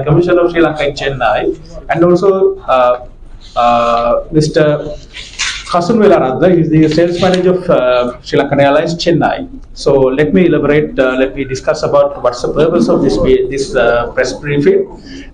Commissioner of Sri Lanka in Chennai, and also Mr. Kasunvela is the sales manager of Sri Lankan Airlines Chennai. So let me elaborate, let me discuss about what's the purpose of this press briefing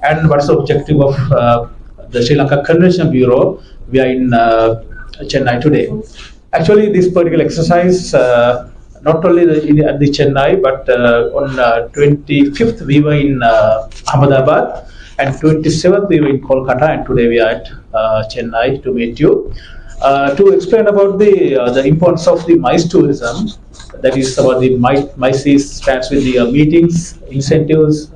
and what's the objective of the Sri Lanka Convention Bureau. We are in Chennai today. Actually, this particular exercise, not only at the Chennai, but on 25th we were in Ahmedabad, and 27th we were in Kolkata, and today we are at Chennai to meet you. To explain about the importance of the MICE tourism, that is about the MICE stands with the meetings, incentives,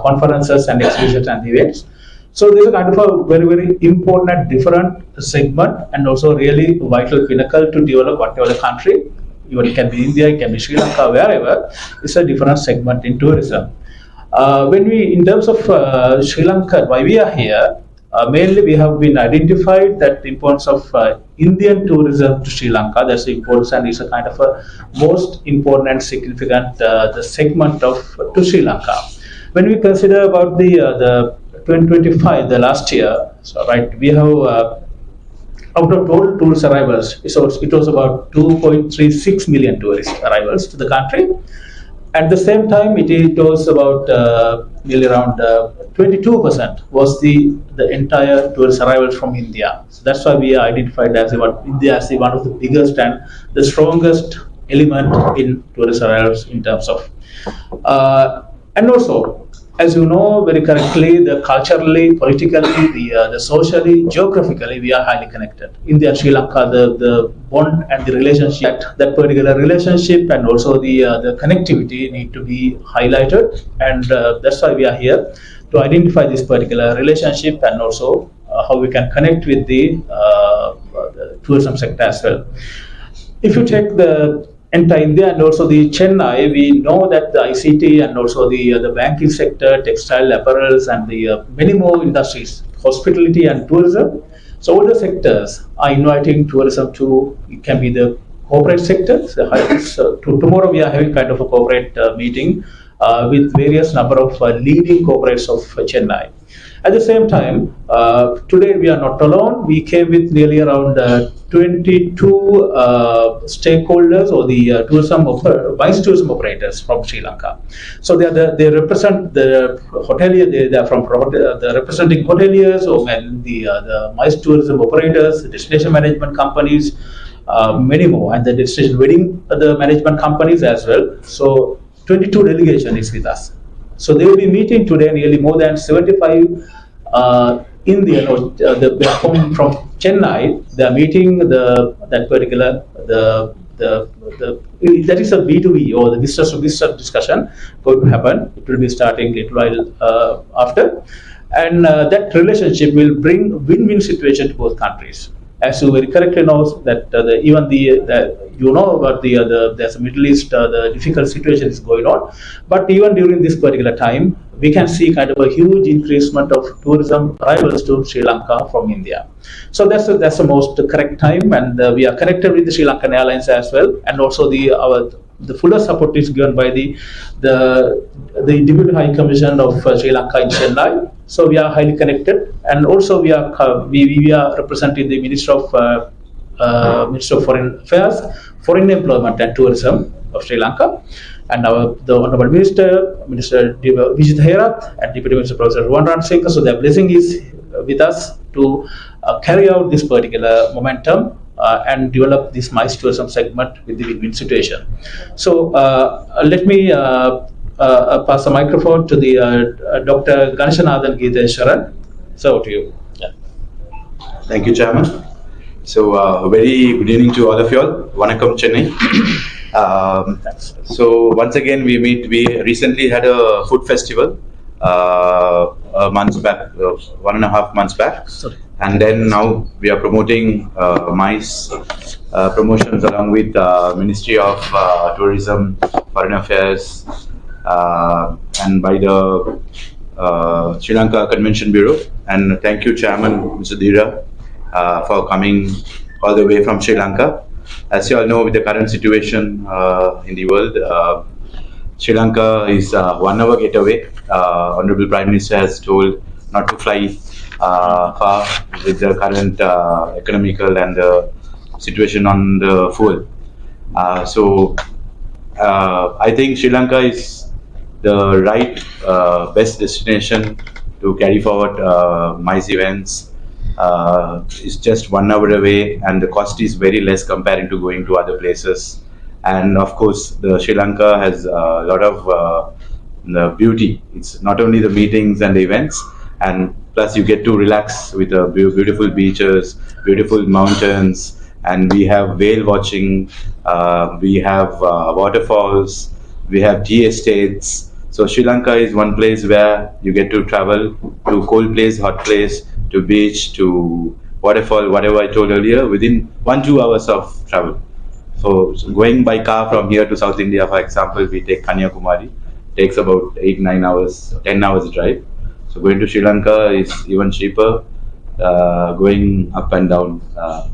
conferences and exhibitions and events. So this is kind of a very, very important and different segment, and also really vital pinnacle to develop whatever the country, even it can be India, it can be Sri Lanka, wherever, it's a different segment in tourism. When we, in terms of Sri Lanka, why we are here, mainly we have been identified that the importance of Indian tourism to Sri Lanka, that's the importance, and it's a kind of a most important and significant the segment of to Sri Lanka. When we consider about the 2025, the last year, so right, we have out of total tourist arrivals, it was about 2.36 million tourist arrivals to the country. At the same time, it was about nearly around 22% was the entire tourist arrivals from India. So that's why we are identified as India as one of the biggest and the strongest element in tourist arrivals in terms of. And also, as you know very correctly, the culturally, politically, the socially, geographically, we are highly connected. India and Sri Lanka, the bond and the relationship, that particular relationship, and also the connectivity need to be highlighted, and that's why we are here to identify this particular relationship, and also how we can connect with the tourism sector as well. If you take the entire India and also the Chennai, we know that the ICT and also the banking sector, textile, apparels, and the many more industries, hospitality and tourism. So all the sectors are inviting tourism to, it can be the corporate sector. So tomorrow we are having kind of a corporate meeting with various number of leading corporates of Chennai. At the same time, today we are not alone. We came with nearly around 22 stakeholders or the MICE tourism operators from Sri Lanka. So they represent the hotelier. They are from the representing hoteliers or the MICE tourism operators, the destination management companies, many more, and the destination wedding the management companies as well. So 22 delegation is with us. So they will be meeting today nearly more than 75 Indian or from Chennai. They are meeting that particular that is a B2B or the business to business discussion going to happen. It will be starting a little while after, and that relationship will bring win-win situation to both countries. As you very correctly know that you know about there's a Middle East, the difficult situation is going on, but even during this particular time, we can see kind of a huge increasement of tourism arrivals to Sri Lanka from India. So that's the most correct time, and we are connected with the Sri Lankan Airlines as well, and also the fuller support is given by the Deputy High Commission of Sri Lanka in Chennai. So we are highly connected, and also we are representing the Minister of Foreign Affairs, Foreign Employment and Tourism of Sri Lanka, and the Honorable Minister Vijit Herat, and Deputy Minister Professor Ruan Ransekar. So their blessing is with us to carry out this particular momentum and develop this MICE tourism segment with the win-win situation. So let me pass the microphone to the Dr. Ganeshanathan Geetheswaran. So to you. Yeah. Thank you, Chairman. So very good evening to all of you all. Vanakkam, Chennai. So once again we recently had a food festival months back, 1.5 months back. Sorry. And then now we are promoting MICE promotions along with Ministry of Tourism, Foreign Affairs, and by the Sri Lanka Convention Bureau. And thank you, Chairman Mr. Dira, for coming all the way from Sri Lanka. As you all know, with the current situation in the world, Sri Lanka is 1 hour getaway. Honorable Prime Minister has told not to fly far with the current economical and situation on the fuel. I think Sri Lanka is the right best destination to carry forward MICE events. It's just 1 hour away, and the cost is very less comparing to going to other places. And of course, the Sri Lanka has a lot of the beauty. It's not only the meetings and the events, and plus you get to relax with the beautiful beaches, beautiful mountains, and we have whale watching, we have waterfalls, we have tea estates. So Sri Lanka is one place where you get to travel to cold place, hot place, to beach, to waterfall, whatever I told earlier, within 1-2 hours of travel. So going by car from here to South India, for example, we take Kanyakumari, takes about 8-9 hours, 10 hours drive. So going to Sri Lanka is even cheaper, going up and down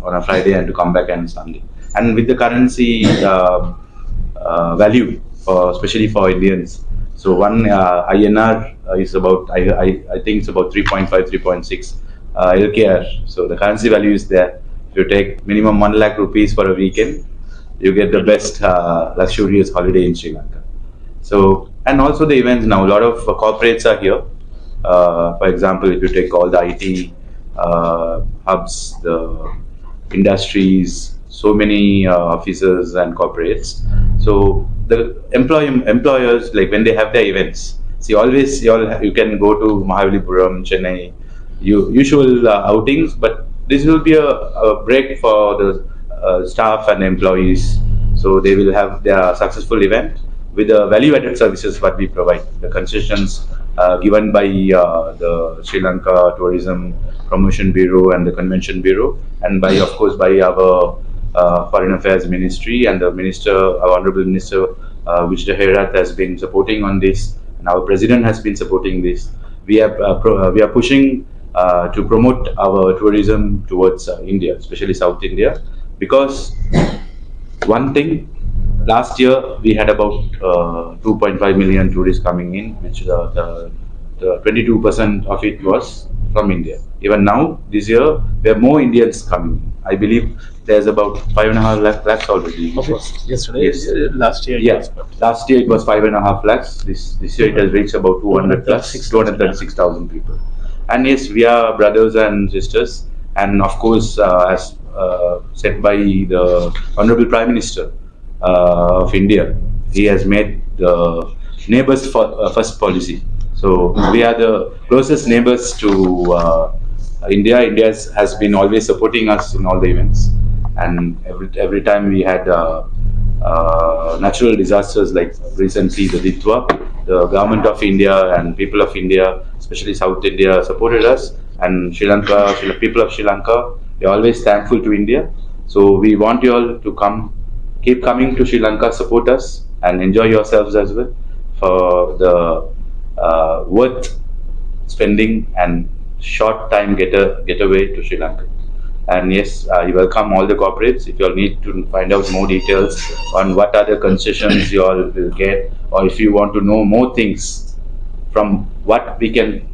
on a Friday and to come back on Sunday. And with the currency value, especially for Indians, so one INR is about, I think it's about 3.5, 3.6 LKR. So the currency value is there. If you take minimum 1 lakh rupees for a weekend, you get the best luxurious holiday in Sri Lanka. So, and also the events now, a lot of corporates are here. For example, if you take all the IT hubs, the industries, so many officers and corporates. So the employers, like when they have their events, see, always you can go to Mahabalipuram, Chennai, usual outings, but this will be a break for the staff and employees. So they will have their successful event with the value-added services what we provide, the concessions given by the Sri Lanka Tourism Promotion Bureau and the Convention Bureau, and by, of course, by our Foreign Affairs Ministry, and the Minister, our Honorable Minister Vijay Herath has been supporting on this, and our President has been supporting this. We are pushing to promote our tourism towards India, especially South India, because one thing, last year we had about 2.5 million tourists coming in, which the 22% of it was from India. Even now, this year, there are more Indians coming. I believe there's about 5.5 lakhs already. Yesterday, yes. Last year, yeah. Last year it was 5.5 lakhs. This year it has reached about 236,000 people. And yes, we are brothers and sisters. And of course, as said by the Honorable Prime Minister of India, he has made the neighbors first policy. So we are the closest neighbors to India. India has been always supporting us in all the events, and every time we had natural disasters like recently the Ditwa, the government of India and people of India, especially South India, supported us, and Sri Lanka, people of Sri Lanka, we are always thankful to India. So we want you all to keep coming to Sri Lanka, support us, and enjoy yourselves as well for the worth spending and short time getaway to Sri Lanka. And yes, I welcome all the corporates. If you all need to find out more details on what other concessions you all will get, or if you want to know more things from what we can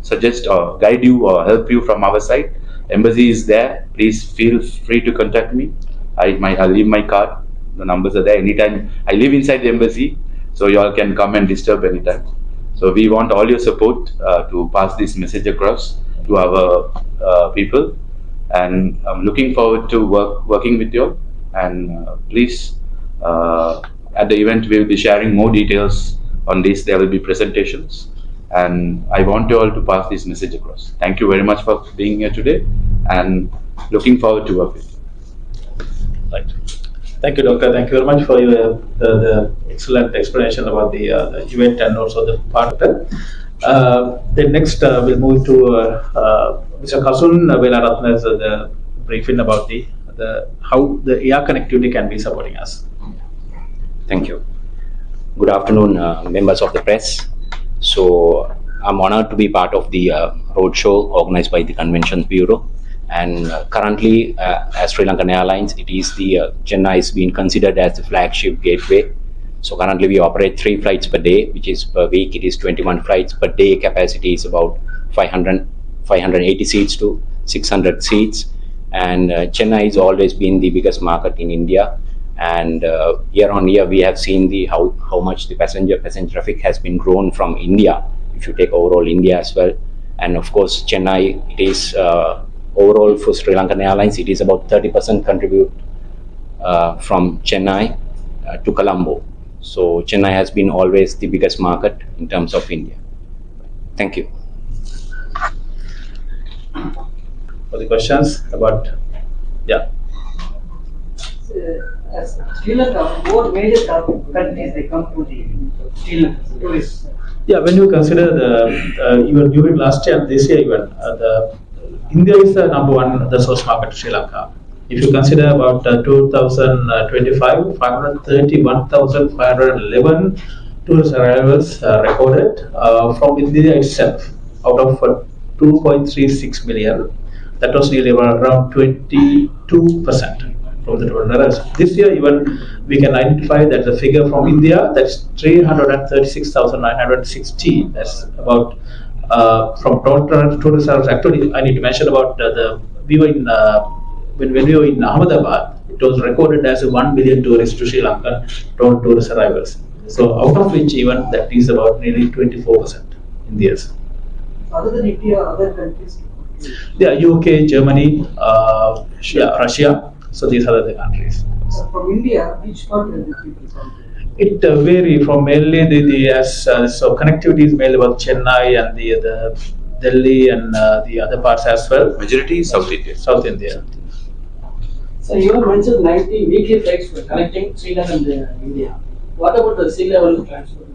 suggest or guide you or help you from our side, embassy is there. Please feel free to contact me. I'll leave my card. The numbers are there. Anytime I live inside the embassy, so you all can come and disturb anytime. So we want all your support to pass this message across to our people, and I'm looking forward to working with you all. And please, at the event we will be sharing more details on this. There will be presentations, and I want you all to pass this message across. Thank you very much for being here today, and looking forward to work with you. Right. Thank you, Doctor. Thank you very much for your the excellent explanation about the event and also the part of it. Then next we'll move to Mr. Kasun Velaratna's the briefing about the how the air connectivity can be supporting us. Thank you. Good afternoon, members of the press. So I'm honored to be part of the roadshow organized by the Conventions Bureau, And currently, as Sri Lankan Airlines, it is the Chennai is being considered as the flagship gateway. So currently we operate 3 flights per day, which is per week it is 21 flights per day. Capacity is about 580 seats to 600 seats. And Chennai has always been the biggest market in India. And year on year we have seen how much the passenger traffic has been grown from India, if you take overall India as well. And of course Chennai, it is overall for Sri Lankan Airlines, it is about 30% contribute from Chennai to Colombo. So Chennai has been always the biggest market in terms of India. Thank you. For the questions about, yeah. As Sri Lanka, what major countries they come to the Sri Lanka tourists? Yeah, when you consider even during last year and this year even, India is the number one the source market to Sri Lanka. If you consider about 2025, 531,511 tourist arrivals recorded from India itself out of 2.36 million. That was nearly around 22% from the total arrivals. This year even we can identify that the figure from India, that's 336,960. That's about from total tourist arrivals. Actually, I need to mention about we were in when we were in Ahmedabad, it was recorded as 1 million tourists to Sri Lanka total tourist arrivals. So out of which even that is about nearly 24% in the years. Other than India, other countries? Yeah, UK, Germany, Russia. So these are the countries. So from India, which part of the people come? It vary from mainly so connectivity is mainly about Chennai and the Delhi and the other parts as well. Majority is South India. South India. So you mentioned 90 weekly flights for connecting Sri Lanka and India. What about the sea level transport?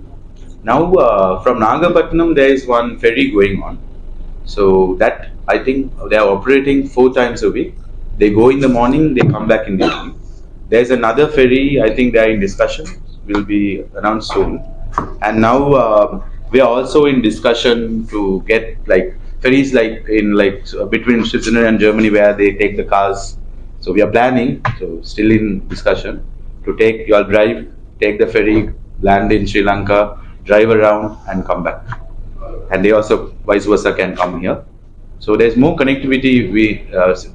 Now from Nagapattinam there is one ferry going on. So that I think they are operating 4 times a week. They go in the morning, they come back in the evening. There's another ferry, I think they are in discussion, will be announced soon. And now we are also in discussion to get like ferries like in between Switzerland and Germany where they take the cars. So we are planning, so still in discussion, to take the ferry, land in Sri Lanka, drive around and come back. And they also vice versa can come here. So there's more connectivity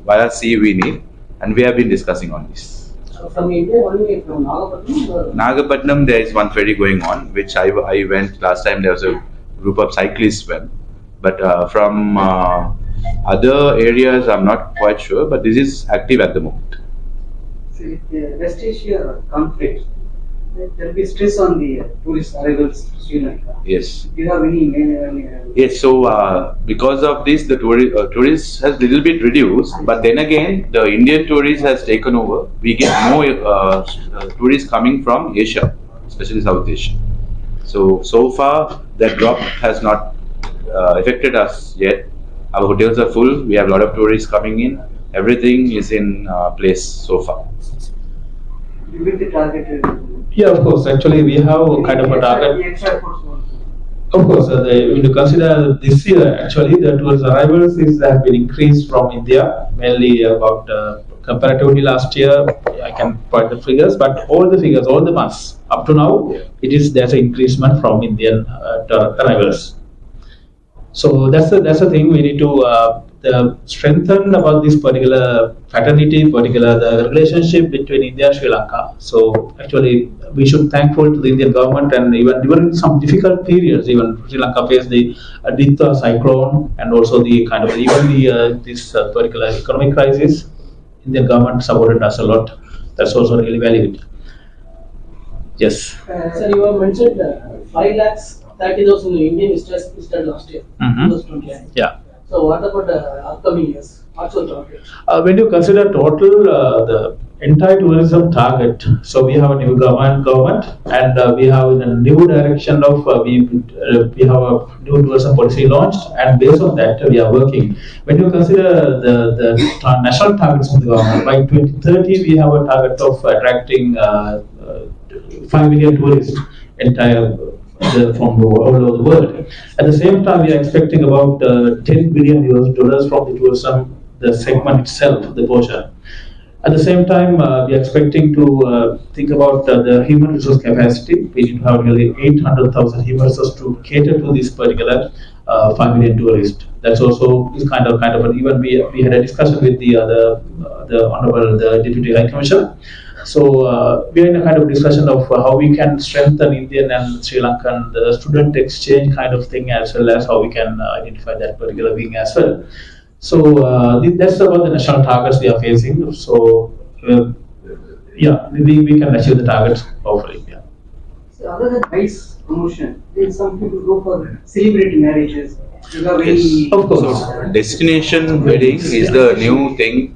via sea we need, and we have been discussing on this. So from India only from Nagapattinam? Nagapattinam there is one ferry going on, which I went last time. There was a group of cyclists went, but from other areas I'm not quite sure. But this is active at the moment. So with the West Asia conflict, there will be stress on the tourist arrivals to Sri Lanka. Yes. Do you have any Yes, so because of this, the tourists has little bit reduced, but then again, the Indian tourist has taken over. We get more tourists coming from Asia, especially South Asia. So far, that drop has not affected us yet. Our hotels are full. We have a lot of tourists coming in. Everything is in place so far. You will be targeted? Yeah, of course. Actually, we have kind of a target. Extra efforts also. Of course, when you consider this year, actually the tourist arrivals have been increased from India, mainly about comparatively last year. I can provide the figures, but all the figures, all the months up to now, there's an increasement from Indian arrivals. So that's the thing we need to strengthen about this particular fraternity, the relationship between India and Sri Lanka. So actually, we should thankful to the Indian government, and even during some difficult periods, even Sri Lanka faced the Aditya cyclone and also the kind of this particular economic crisis. Indian government supported us a lot. That's also really valued. Yes. Sir, you have mentioned 5,30,000 Indian visitors visited last year, 2020. Yeah. So what about the upcoming years? What's your target? When you consider total the entire tourism target, so we have a new government, and we have a new direction of we have a new tourism policy launched, and based on that we are working. When you consider the national targets of the government, by 2030 we have a target of attracting 5 million tourists from all over the world. At the same time, we are expecting about $10 billion from the tourism the segment itself, the portion. At the same time, we are expecting to think about the human resource capacity. We need to have nearly 800,000 human resources to cater to this particular 5 million tourists. That's also is kind of even we had a discussion with the honorable the deputy high commissioner. So we are in a kind of discussion of how we can strengthen Indian and Sri Lankan student exchange kind of thing, as well as how we can identify that particular wing as well. So that's about the national targets we are facing. So yeah, we can achieve the targets hopefully. Yeah. So other than rice promotion, some people go for celebrity marriages. Yes. Of course. So destination wedding is the new thing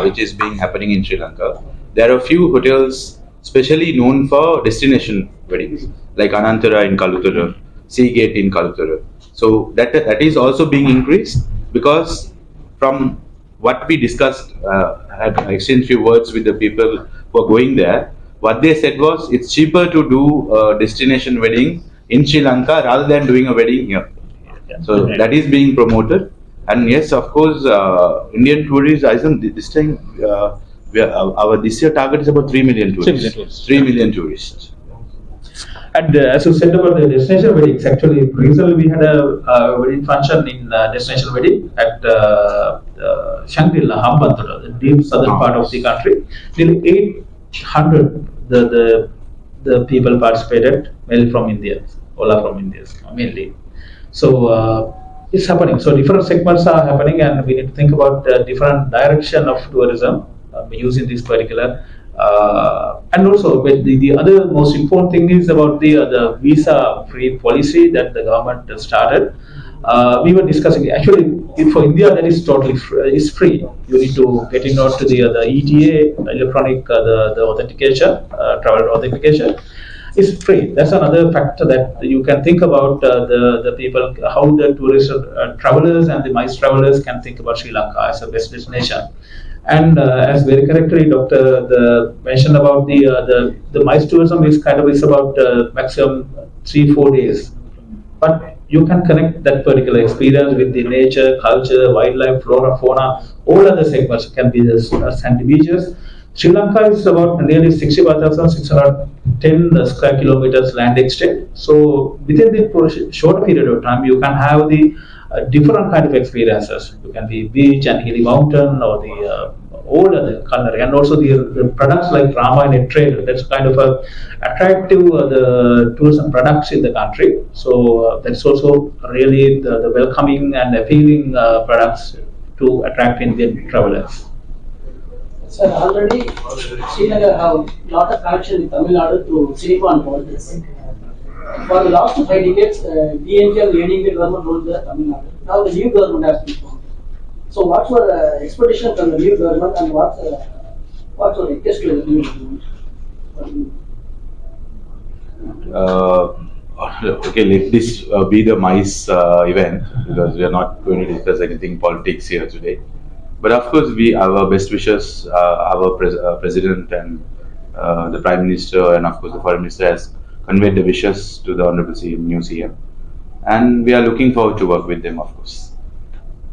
which is being happening in Sri Lanka. There are a few hotels specially known for destination weddings, like Anantara in Kalutara, Seagate in Kalutara. So that is also being increased, because from what we discussed, had exchanged few words with the people who are going there. What they said was it's cheaper to do a destination wedding in Sri Lanka rather than doing a wedding here. So that is being promoted. And yes, of course, Indian tourism this time. Our this year target is about 3 million tourists. 3 million tourists. And as you said about the destination weddings, actually recently we had a wedding function in destination wedding at Shangri-La, Hambantota, the deep southern part of the country. Nearly 800 the people participated, mainly from India, all are from India mainly. So it's happening. So different segments are happening, and we need to think about different direction of tourism using this particular. And also, the other most important thing is about the visa-free policy that the government started. We were discussing actually for India that is totally free, is free. You need to get in order to the ETA, electronic the authentication, travel authentication. Is free. That's another factor that you can think about the people, how the tourist travelers and the MICE travelers can think about Sri Lanka as a best destination. And as very correctly Dr. mentioned about the MICE tourism is about maximum 3-4 days, but you can connect that particular experience with the nature, culture, wildlife, flora, fauna. All other segments can be the sandy beaches. Sri Lanka is about nearly 65,610 square kilometers land extent. So within the short period of time, you can have the different kind of experiences. You can be beach and hilly mountain, or the all other culinary, and also the products like Rama and trade. That's kind of a attractive the tourism products in the country. So that's also really the welcoming and appealing products to attract Indian travelers. Sir, already Sri Lanka have a lot of connection with Tamil Nadu through Silicon politics. For the last 5 decades, DNK and ADNK government ruled the Tamil Nadu. Now the new government has been formed. So what's your expectation from the new government, and what's your request to the new government? Okay, let this be the MICE event, because we are not going to discuss anything politics here today. But of course, our best wishes, our president and the prime minister, and of course the foreign minister has conveyed the wishes to the honorable new CM, and we are looking forward to work with them, of course.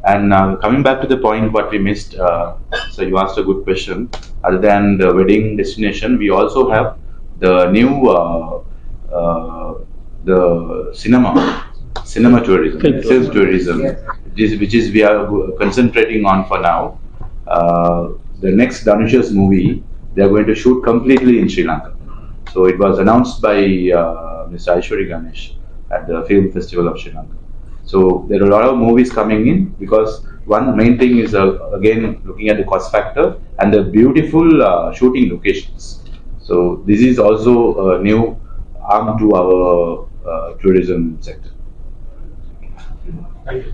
And coming back to the point what we missed, so you asked a good question. Other than the wedding destination, we also have the new the cinema tourism, film tourism, which is we are concentrating on for now. The next Dhanush's movie, they are going to shoot completely in Sri Lanka. So it was announced by Mr. Aishwari Ganesh at the Film Festival of Sri Lanka. So there are a lot of movies coming in, because one main thing is again looking at the cost factor and the beautiful shooting locations. So this is also a new arm to our tourism sector. Thank you.